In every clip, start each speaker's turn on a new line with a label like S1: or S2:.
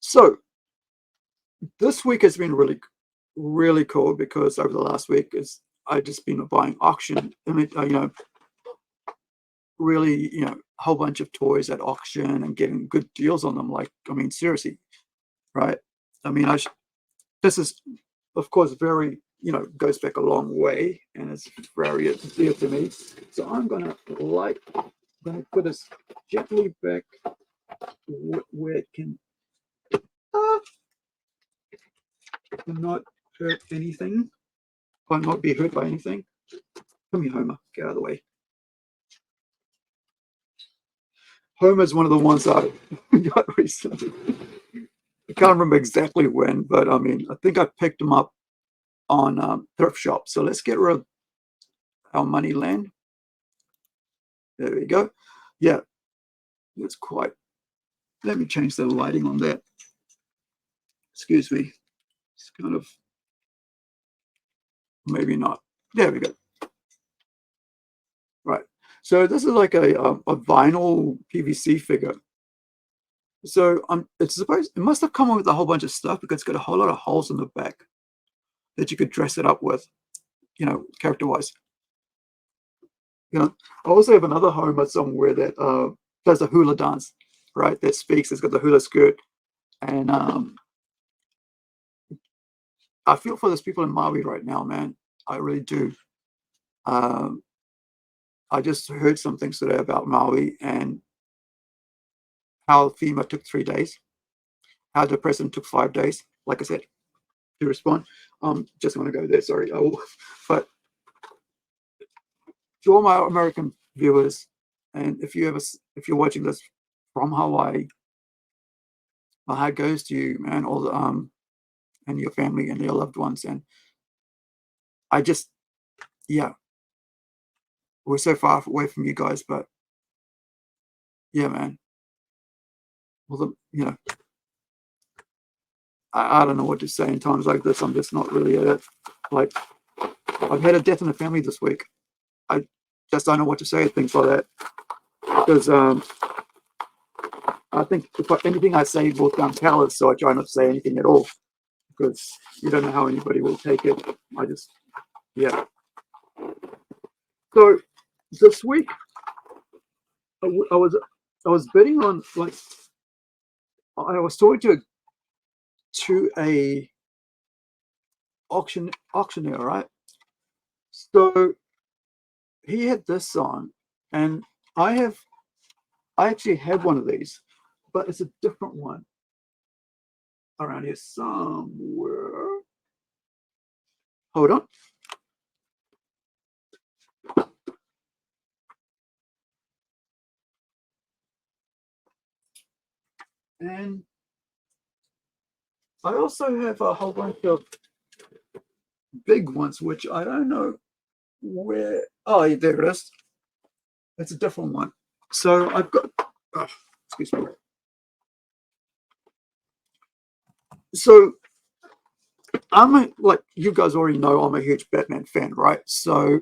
S1: So this week has been really cool because over the last week I just been buying auction. I mean, really, a whole bunch of toys at auction and getting good deals on them. Like, I mean, seriously, right? I mean, this is, of course, very, goes back a long way and it's very dear to me. So I'm gonna put this gently back where it can not hurt anything, or not be hurt by anything. Come here, Homer, get out of the way. Homer's one of the ones I got recently. I can't remember exactly when, but I mean, I think I picked him up on thrift shop. So let's get rid of our money land. There we go. Yeah, it's quite. Let me change the lighting on that. Excuse me. It's kind of, maybe not. There we go. Right. So this is like a vinyl PVC figure. So it must have come with a whole bunch of stuff because it's got a whole lot of holes in the back that you could dress it up with, character-wise. I also have another Homer somewhere that does a hula dance, right? That speaks. It's got the hula skirt, and I feel for those people in Maui right now, man. I really do. I just heard some things today about Maui and how FEMA took 3 days, how the president took 5 days, like I said, to respond. Just want to go there, sorry. But to all my American viewers, and if you're watching this from Hawaii, my heart goes to you, man, all the and your family and your loved ones. And I just, yeah, we're so far away from you guys, but yeah, man. Well, I don't know what to say in times like this. I'm just not really at it. Like, I've had a death in the family this week. I just don't know what to say at things like that. Because I think if anything I say will sound callous, so I try not to say anything at all. Because you don't know how anybody will take it. Yeah. So this week, I was betting on, like, I was talking to a auctioneer, right? So he had this on, and I actually have one of these, but it's a different one around here somewhere. Hold on. And I also have a whole bunch of big ones, which I don't know where. Oh, there it is. It's a different one. So I've got, excuse me. So like you guys already know, I'm a huge Batman fan, right? So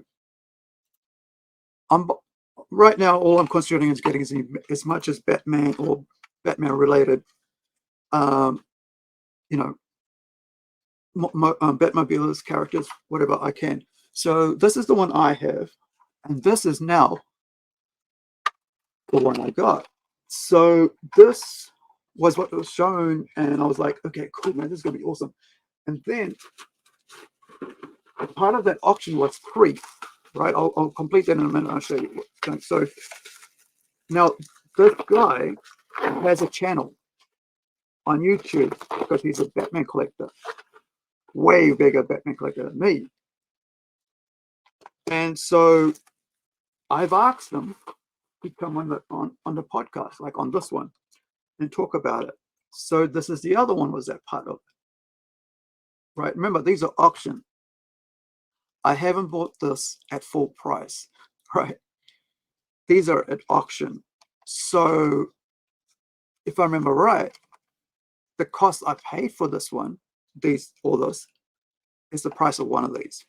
S1: right now, all I'm concentrating is getting as much as Batman or Batman related, Batmobiles characters, whatever I can. So this is the one I have, and this is now the one I got. So this was what was shown, and I was like, okay, cool, man, this is gonna be awesome. And then part of that auction was free, right? I'll complete that in a minute. I'll show you. So now this guy has a channel on YouTube because he's a Batman collector, way bigger Batman collector than me. And so I've asked him to come on the podcast, like on this one, and talk about it. So this is the other one, was that part of it, right? Remember, these are auction. I haven't bought this at full price, right? These are at auction. So if I remember right, the cost I paid for this one, all this, is the price of one of these.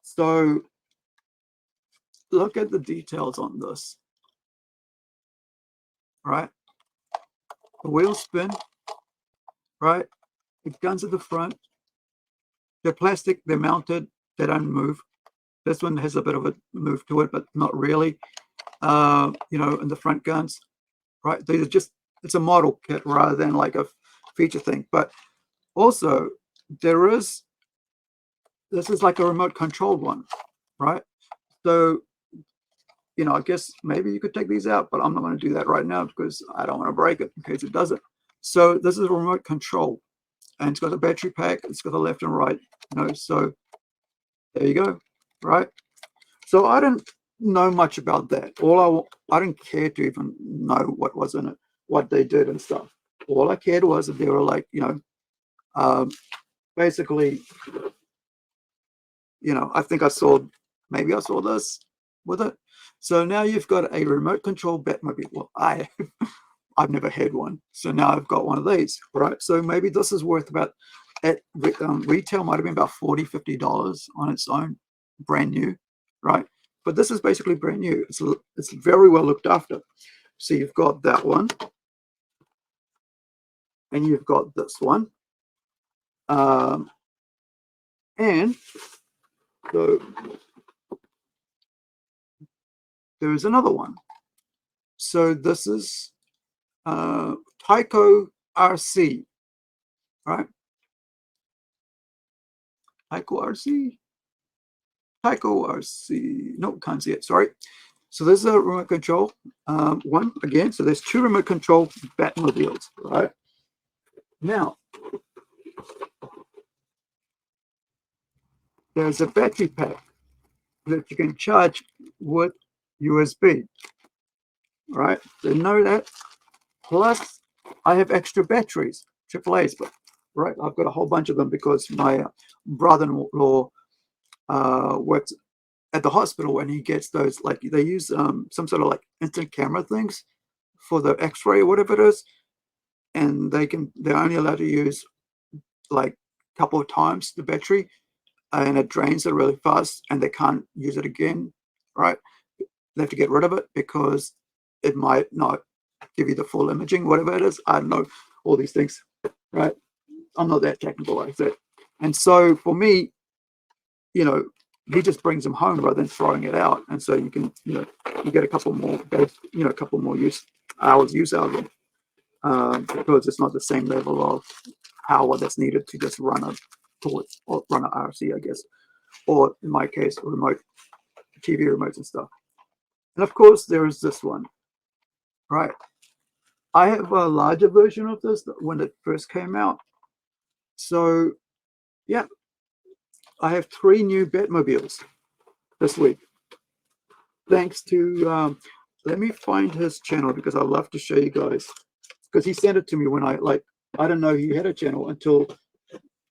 S1: So look at the details on this, right? The wheels spin, right? The guns at the front. They're plastic, they're mounted, they don't move. This one has a bit of a move to it, but not really. You know, in the front guns, right? These are just, it's a model kit rather than like a feature thing. But also, this is like a remote controlled one, right? So, you know, I guess maybe you could take these out, but I'm not going to do that right now because I don't want to break it in case it doesn't. So this is a remote control, and it's got a battery pack. It's got a left and right, you know, so there you go, right? So I didn't know much about that. I didn't care to even know what was in it, what they did and stuff. All I cared was that they were like, you know, basically, you know, I think maybe I saw this with it. So now you've got a remote control Batmobile. Well, I've never had one, so now I've got one of these, right? So maybe this is worth about, at retail might have been about $40-50 on its own, brand new, right? But this is basically brand new. It's very well looked after. So you've got that one, and you've got this one, and so there is another one. So this is Tyco RC, right? Tyco RC. No, can't see it. Sorry. So this is a remote control one again. So there's two remote control Batmobiles, right? Now, there's a battery pack that you can charge with USB, right? So know that. Plus, I have extra batteries, AAA's, but right, I've got a whole bunch of them because my brother-in-law works at the hospital, and he gets those, like they use some sort of like instant camera things for the X-ray or whatever it is, and they're only allowed to use like a couple of times the battery, and it drains it really fast, and they can't use it again, right? They have to get rid of it because it might not give you the full imaging, whatever it is. I don't know all these things, right? I'm not that technical like that. And so for me, you know, he just brings them home rather than throwing it out. And so you can, you know, you get a couple more, you know, a couple more hours use out of them, because it's not the same level of power that's needed to just run a torch or run an RC, I guess, or in my case, remote TV remotes and stuff. And of course, there is this one, right? I have a larger version of this when it first came out. So, yeah, I have 3 new Batmobiles this week. Thanks to, let me find his channel because I'd love to show you guys. Because he sent it to me when I didn't know he had a channel until,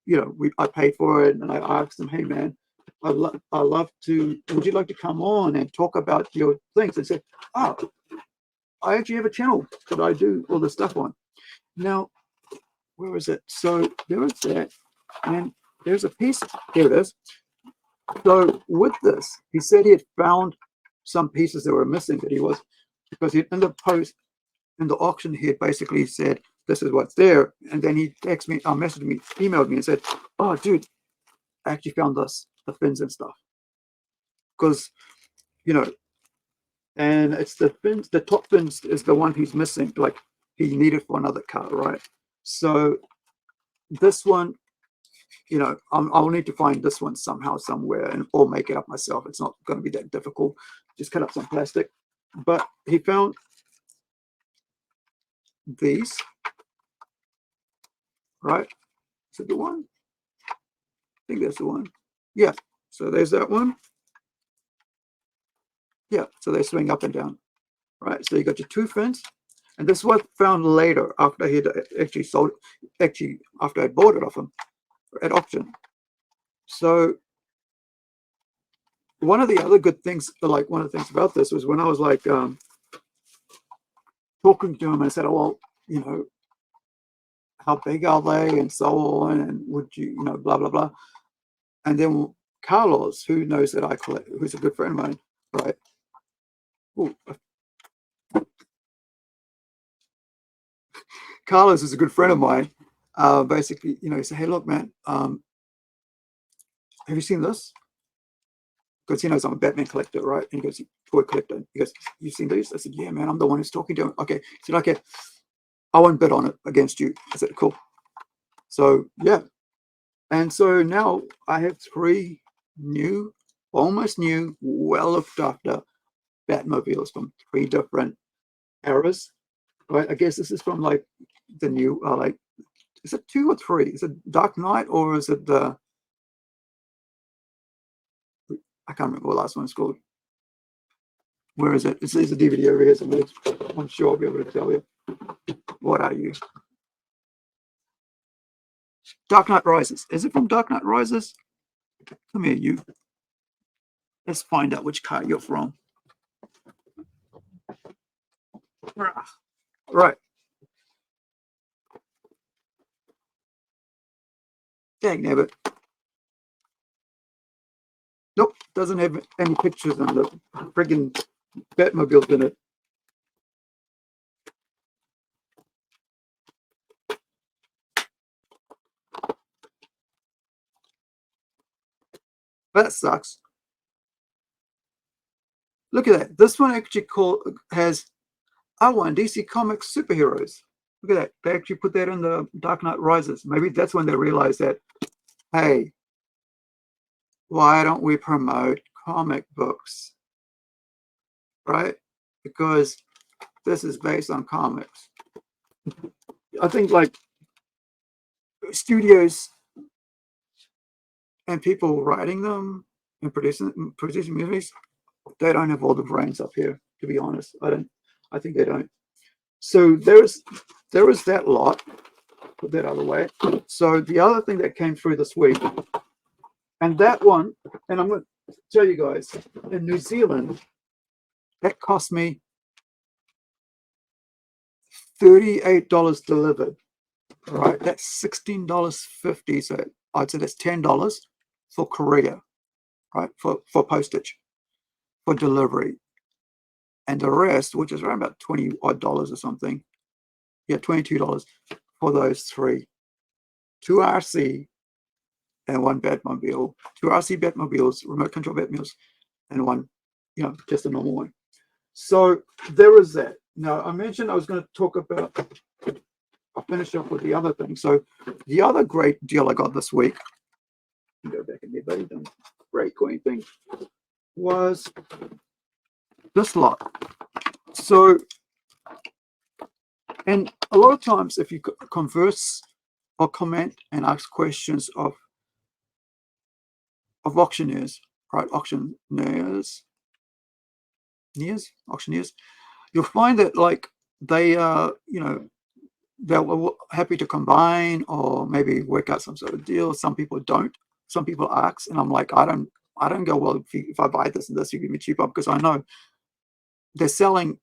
S1: you know, I paid for it, and I asked him, hey man, I love to, would you like to come on and talk about your things? And said, oh, I actually have a channel that I do all this stuff on. Now, where is it? So there is that, and there's a piece. Here it is. So with this, he said he had found some pieces that were missing that he was, because he in the post in the auction he had basically said this is what's there, and then he texted me, messaged me, emailed me, and said, "Oh, dude, I actually found this, the fins and stuff, because you know." And it's the fins, the top fins is the one he's missing, like he needed for another car, right? So this one, you know, I'll need to find this one somehow, somewhere, and or make it up myself. It's not going to be that difficult. Just cut up some plastic. But he found these, right? Is it the one? I think that's the one. Yeah. So there's that one. Yeah. So they swing up and down, right? So you got your 2 fins. And this was found later after he had actually sold it, actually after I bought it off him at auction. So one of the other good things, like one of the things about this was when I was like talking to him, I said, oh, well, you know, how big are they and so on, and would you, you know, blah, blah, blah. And then Carlos, who knows that I collect, who's a good friend of mine, right? Ooh. Carlos is a good friend of mine. Basically, you know, you say, hey, look, man, have you seen this? Because he knows I'm a Batman collector, right? And he goes, toy collector. He goes, you've seen these? I said, yeah, man, I'm the one who's talking to him. Okay. He said, okay, I won't bet on it against you. I said, cool. So, yeah. And so now I have 3 new, almost new, well looked after Batmobiles from 3 different eras, right? I guess this is from like the new, like, is it 2 or 3? Is it Dark Knight or is it the, I can't remember what the last one's called. Where is it? It's a DVD over here, so I'm sure I'll be able to tell you. What are you? Dark Knight Rises. Is it from Dark Knight Rises? Come here, you. Let's find out which car you're from. Right. Dang nabbit. Nope, doesn't have any pictures on the friggin' Batmobile in it. That sucks. Look at that. This one actually has I want DC Comics superheroes. Look at that. They actually put that in the Dark Knight Rises. Maybe that's when they realized that, hey, why don't we promote comic books? Right? Because this is based on comics. I think like studios and people writing them and producing movies, they don't have all the brains up here, to be honest. I think they don't. So there is that lot. Put that out of the way. So the other thing that came through this week, and that one, and I'm going to tell you guys, in New Zealand, that cost me $38 delivered. All right, that's $16.50. So I'd say that's $10 for Korea, right? For postage, for delivery, and the rest, which is around about $20 odd or something, yeah, $22 for those 3, 2 RC and 1 Batmobile, 2 RC Batmobiles, remote control Batmobiles, and 1, you know, just a normal one. So there is that. Now I mentioned I was going to talk about. I'll finish up with the other thing. So the other great deal I got this week, go back in there, buddy, done great coin thing, was this lot. So, and a lot of times if you converse or comment and ask questions of auctioneers, right, auctioneers, you'll find that like they are, you know, they're happy to combine or maybe work out some sort of deal. Some people don't. Some people ask, and I'm like, I don't go, well, if I buy this and this, you give me cheaper, because I know they're selling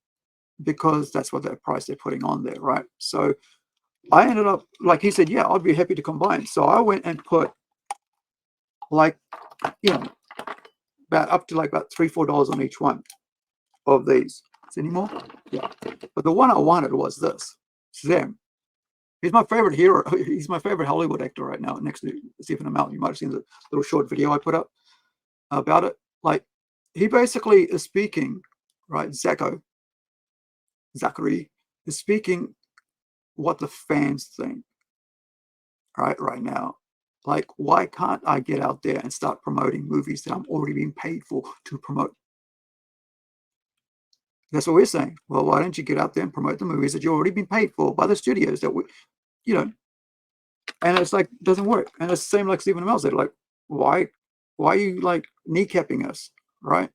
S1: because that's what their price they're putting on there, right? So I ended up, like he said, yeah, I'd be happy to combine. So I went and put like, you know, about up to like about $3-4 on each one of these. Is there any more? Yeah. But the one I wanted was this. Shazam. He's my favorite hero. He's my favorite Hollywood actor right now, next to Stephen Amell. You might have seen the little short video I put up about it. Like, he basically is speaking, right? Zachary is speaking what the fans think, right now. Like, why can't I get out there and start promoting movies that I'm already being paid for to promote? That's what we're saying. Well, why don't you get out there and promote the movies that you've already been paid for by the studios that we, you know, and it's like, doesn't work. And it's the same like Stephen Amell said, like, why are you like kneecapping us, right?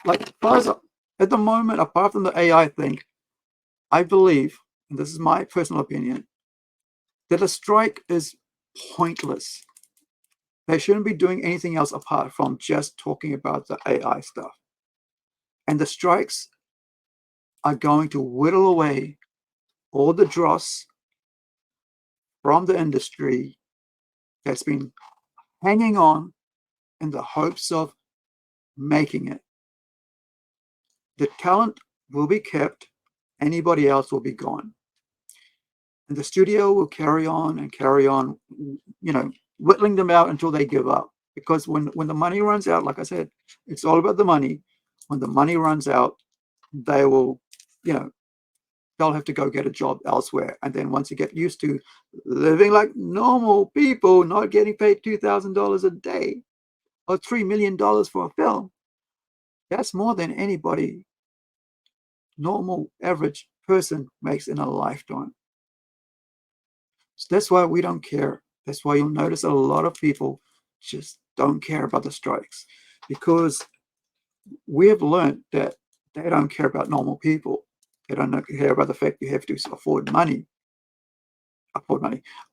S1: Like, at the moment, apart from the AI thing, I believe, and this is my personal opinion, that a strike is pointless. They shouldn't be doing anything else apart from just talking about the AI stuff. And the strikes are going to whittle away all the dross from the industry that's been hanging on in the hopes of making it. The talent will be kept, anybody else will be gone. And the studio will carry on and carry on, whittling them out until they give up. Because when the money runs out, like I said, it's all about the money. When the money runs out, they will, they'll have to go get a job elsewhere. And then once you get used to living like normal people, not getting paid $2,000 a day or $3 million for a film, that's more than anybody, normal, average person makes in a lifetime. So that's why we don't care. That's why you'll notice a lot of people just don't care about the strikes, because we have learned that they don't care about normal people. They don't care about the fact you have to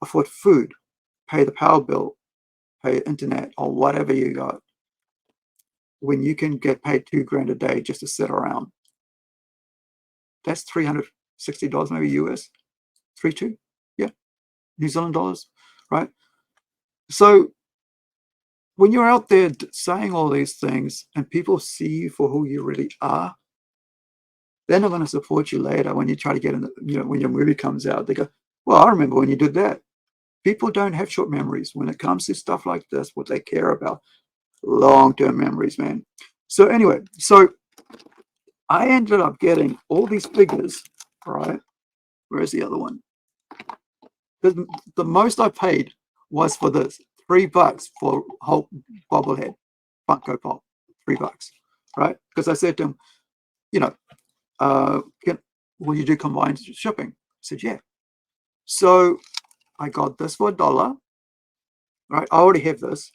S1: afford food, pay the power bill, pay internet, or whatever you got, when you can get paid $2,000 a day just to sit around. That's $360 maybe US, 3.2, yeah, New Zealand dollars, right? So when you're out there saying all these things and people see you for who you really are, they're not going to support you later when you try to get in, when your movie comes out. They go, well, I remember when you did that. People don't have short memories. When it comes to stuff like this, what they care about, long-term memories, man. So anyway, I ended up getting all these figures, right? Where's the other one? The most I paid was for this, $3 for Hulk bobblehead, Funko Pop, $3, right? Because I said to him, will you do combined shipping? I said, yeah. So I got this for $1, right? I already have this.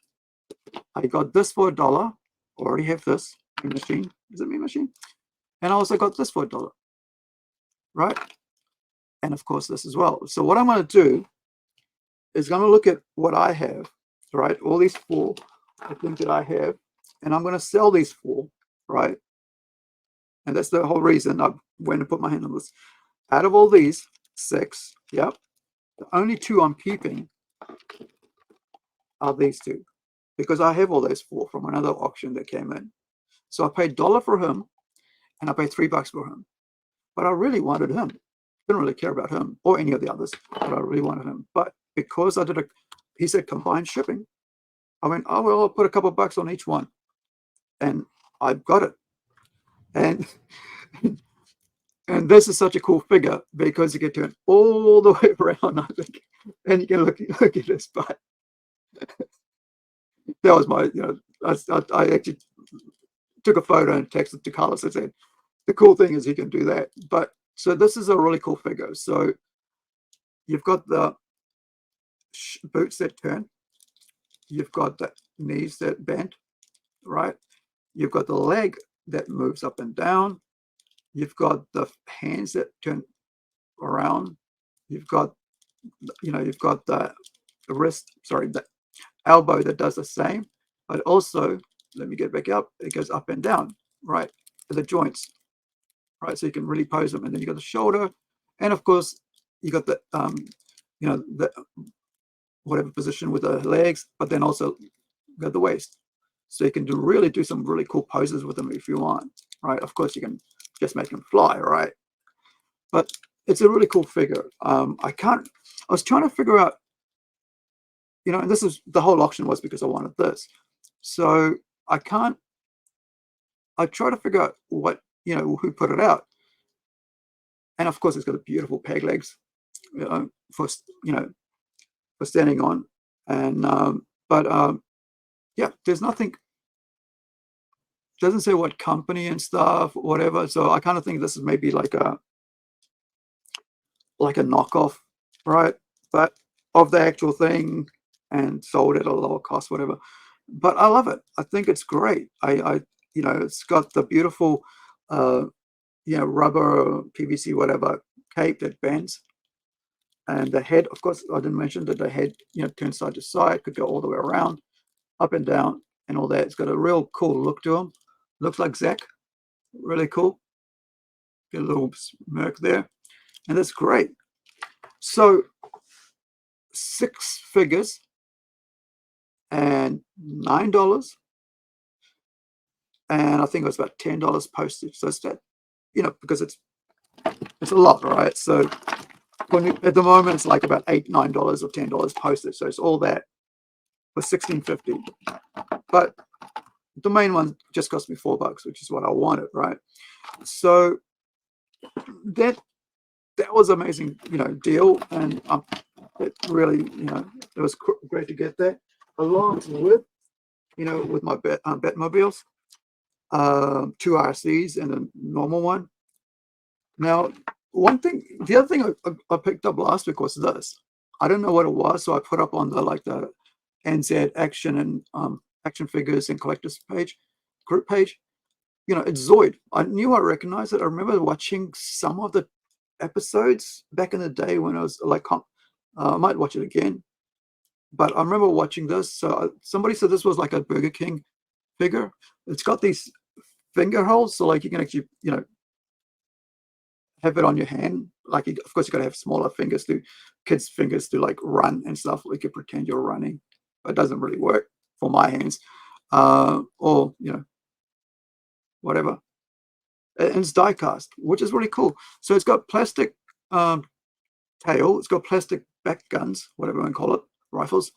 S1: I got this for $1. Already have this. Mean Machine. Is it Mean Machine? And I also got this for $1, right? And of course this as well. So what I'm going to do is going to look at what I have, right? All these 4, I think that I have, and I'm going to sell these 4, right? And that's the whole reason I went and put my hand on this. Out of all these 6, yep, the only 2 I'm keeping are these 2, because I have all those 4 from another auction that came in. So I paid $1 for him, and I paid $3 for him. But I really wanted him. Didn't really care about him or any of the others, but I really wanted him. But because he said combined shipping, I went, oh, well, I'll put a couple of bucks on each one. And I've got it. And and this is such a cool figure because you can turn all the way around, I think, and you can look at his butt. That was my, I actually took a photo and texted to Carlos and said, the cool thing is you can do that. But so this is a really cool figure. So you've got the boots that turn. You've got the knees that bend, right? You've got the leg that moves up and down. You've got the hands that turn around. You've got, you've got the wrist, sorry, the elbow that does the same. But also, let me get back up. It goes up and down, right? The joints, right? So you can really pose them. And then you got the shoulder, and of course, you got the, the whatever position with the legs, but then also got the waist. So you can really do some really cool poses with them if you want, right? Of course, you can just make them fly, right? But it's a really cool figure. I was trying to figure out, and this is the whole auction was because I wanted this. So I try to figure out what, who put it out. And of course, it's got a beautiful peg legs, for standing on. And, yeah, there's nothing, doesn't say what company and stuff, whatever. So I kind of think this is maybe like a knockoff, right? But of the actual thing, and sold at a lower cost, whatever. But I love it. I think it's great. It's got the beautiful, rubber, PVC, whatever cape that bends. And the head, of course, I didn't mention that the head, turns side to side, could go all the way around, up and down, and all that. It's got a real cool look to him. Looks like Zach. Really cool. Get a little smirk there. And that's great. So 6 figures and $9. And I think it was about $10 postage. So it's that, because it's a lot, right? So At the moment, it's like about $8, $9 or $10 postage. So it's all that for $16.50. But the main one just cost me $4, which is what I wanted, right? So that was amazing, deal, and it really, it was great to get that, along with, with my Batmobiles, 2 RCs and a normal one. Now, the other thing I picked up last week was this. I don't know what it was, so I put up on the NZ Action and Action Figures and Collectors group page. It's Zoid. I knew I recognized it. I remember watching some of the episodes back in the day when I was like, I might watch it again, but I remember watching this. So somebody said this was like a Burger King figure. It's got these finger holes, so like you can actually, have it on your hand. Like, of course, you got to have smaller fingers kids' fingers to like run and stuff. Like you pretend you're running, but it doesn't really work for my hands, or whatever. And it's die cast, which is really cool. So it's got plastic tail, it's got plastic back guns, whatever you want to call it, rifles,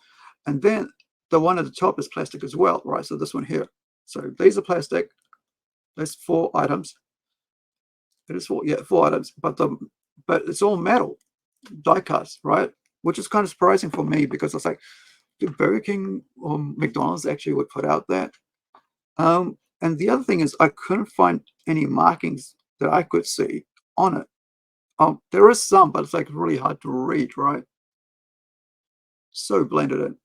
S1: and then the one at the top is plastic as well, right? So this one here. So these are plastic. There's 4 items. It is 4, yeah, 4 items, but it's all metal, die cast, right? Which is kind of surprising for me because I was like, did Burger King or McDonald's actually would put out that? And the other thing is I couldn't find any markings that I could see on it. There is some, but it's like really hard to read, right? So blended in.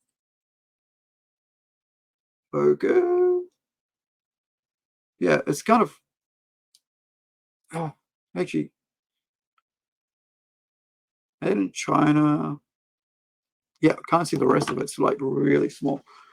S1: Okay. Yeah, it's kind of actually made in China. Yeah, can't see the rest of it. It's like really small.